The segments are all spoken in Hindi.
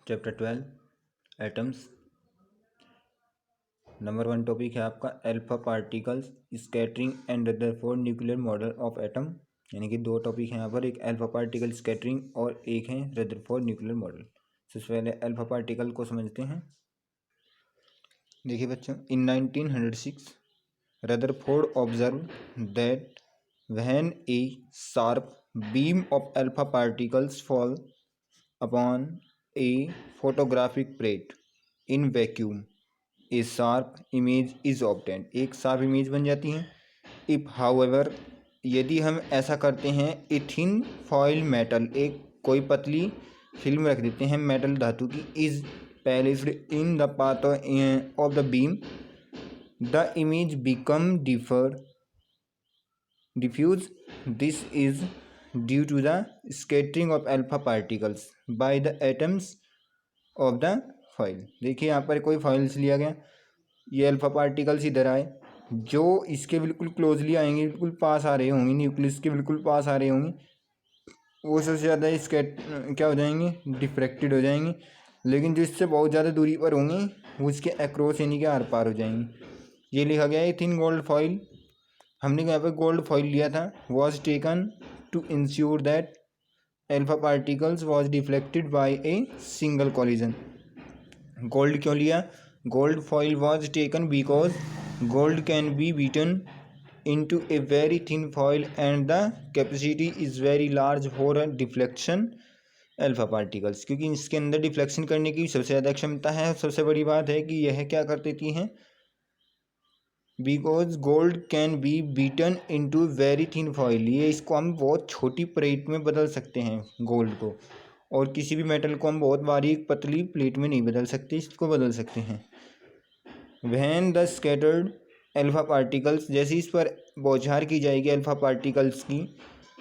Chapter 12 atoms. नंबर 1 टॉपिक है आपका alpha particles, scattering and Rutherford nuclear model of atom. यानी कि दो टॉपिक हैं यहाँ पर, एक अल्फा पार्टिकल स्कैटरिंग और एक है रदरफोर्ड न्यूक्लियर मॉडल। सबसे पहले अल्फा पार्टिकल को समझते हैं। देखिए बच्चों, इन 1906 Rutherford observe that when A sharp beam of alpha particles fall upon A photographic plate in vacuum A sharp image is obtained. एक शार्प इमेज बन जाती है। इफ हाउएवर, यदि हम ऐसा करते हैं, ए थिन फॉइल मेटल, एक कोई पतली फिल्म रख देते हैं मेटल धातु की, is placed in the path of the beam, the image become diffuse. This is due to the scattering of alpha particles by the atoms of the foil. देखिए यहाँ पर कोई फॉइल्स लिया गया, ये अल्फा पार्टिकल्स इधर आए, जो इसके बिल्कुल क्लोजली आएंगे, बिल्कुल पास आ रहे होंगे, न्यूक्लियस के बिल्कुल पास आ रहे होंगे, वो सबसे ज़्यादा इसके क्या हो जाएंगे, डिफ्रैक्टेड हो जाएंगे। लेकिन जो इससे बहुत ज़्यादा दूरी पर होंगे वो इसके अक्रॉस यानी कि आर पार हो जाएंगे। ये लिखा गया है थिन गोल्ड फॉइल। हमने यहाँ पर गोल्ड फॉइल लिया था, was taken to ensure that alpha particles was deflected by a single collision. Gold क्यों लिया? Gold foil was taken because gold can be beaten into a very thin foil and the capacity is very large for a deflection alpha particles, क्योंकि इसके अंदर डिफ्लेक्शन करने की सबसे ज़्यादा क्षमता है। सबसे बड़ी बात है कि यह क्या कर देती हैं, because gold can be beaten into very thin foil. ये इसको हम बहुत छोटी प्लेट में बदल सकते हैं गोल्ड को, और किसी भी मेटल को हम बहुत बारीक पतली प्लेट में नहीं बदल सकते, इसको बदल सकते हैं। When the scattered alpha particles, जैसे इस पर बौछार की जाएगी अल्फा पार्टिकल्स की,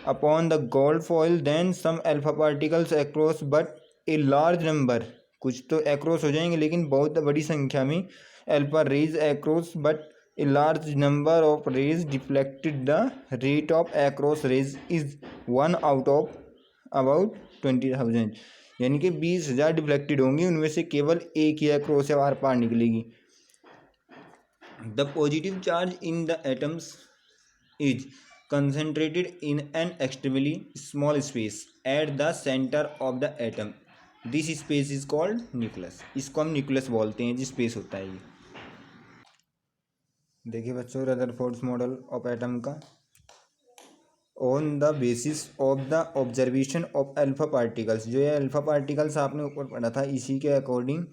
upon the gold foil, then some alpha particles across but a large number, कुछ तो अक्रॉस हो जाएंगे लेकिन बहुत बड़ी संख्या में alpha rays across but a large number of rays deflected. The rate of across rays is 1 out of about 20,000, यानी कि 20,000 डिफ्लेक्टेड होंगी, उनमें से केवल एक ही अक्रॉस या आर पार निकलेगी। The positive charge in the atoms is concentrated in an extremely small space at the center of the atom. This space is called nucleus. इसको हम न्यूक्लियस बोलते हैं, जिस स्पेस होता है ये। देखिए बच्चों, रदरफोर्ड मॉडल ऑफ एटम का, on the basis of the observation of alpha particles, जो ये अल्फा पार्टिकल्स आपने ऊपर पढ़ा था, इसी के अकॉर्डिंग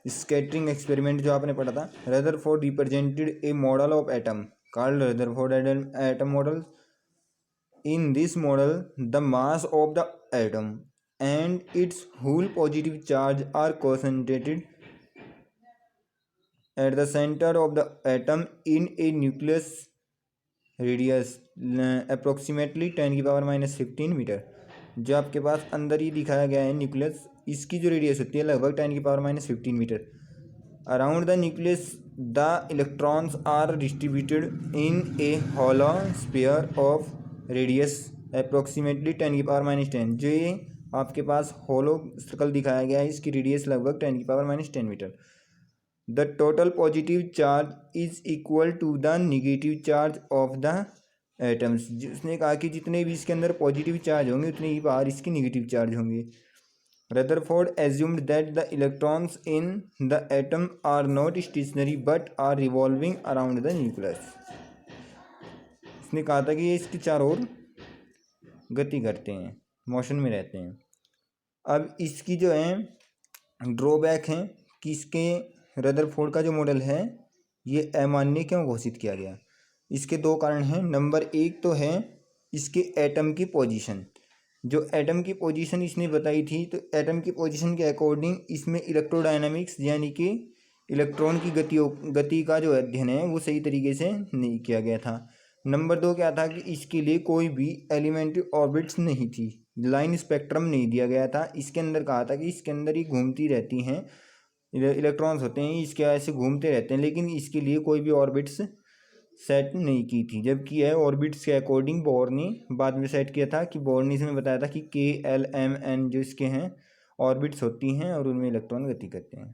स्कैटरिंग एक्सपेरिमेंट जो आपने पढ़ा था, Rutherford represented a model of atom called Rutherford atom model. In this model the mass of the atom and its whole positive charge are concentrated at the center of the atom in a nucleus radius approximately 10⁻⁻15 metre. जो आपके पास अंदर ही दिखाया गया है न्यूक्लियस, इसकी जो रेडियस होती है लगभग 10⁻⁻15 metre. Around the nucleus the electrons are distributed in a hollow sphere of radius approximately 10⁻⁻10। जो ये आपके पास हॉलो सर्कल दिखाया गया है, इसकी रेडियस लगभग 10⁻⁻10 metre. The total positive charge is equal to the negative charge of the atoms. उसने कहा कि जितने भी इसके अंदर पॉजिटिव चार्ज होंगे उतने ही बाहर इसके निगेटिव चार्ज होंगे। Rutherford assumed that the electrons in the atom are not stationary but are revolving around the nucleus. उसने कहा था कि ये इसकी चारों ओर गति करते हैं, मोशन में रहते हैं। अब इसकी जो है ड्रॉबैक है कि इसके रदरफोर्ड का जो मॉडल है ये अमान्य क्यों घोषित किया गया। इसके दो कारण हैं। नंबर एक तो है इसके एटम की पोजीशन, जो एटम की पोजीशन इसने बताई थी, तो एटम की पोजीशन के अकॉर्डिंग इसमें इलेक्ट्रोडायनामिक्स यानी कि इलेक्ट्रॉन की गति का जो अध्ययन है वो सही तरीके से नहीं किया गया था। नंबर दो क्या था कि इसके लिए कोई भी एलिमेंट्री ऑर्बिट्स नहीं थी, लाइन स्पेक्ट्रम नहीं दिया गया था। इसके अंदर कहा था कि इसके अंदर ही घूमती रहती हैं, इलेक्ट्रॉन्स होते हैं इसके ऐसे घूमते रहते हैं, लेकिन इसके लिए कोई भी ऑर्बिट्स सेट नहीं की थी। जबकि यह ऑर्बिट्स के अकॉर्डिंग बोर ने बाद में सेट किया था, कि बोर ने इसमें बताया था कि KLMN जो इसके हैं ऑर्बिट्स होती हैं और उनमें इलेक्ट्रॉन गति करते हैं।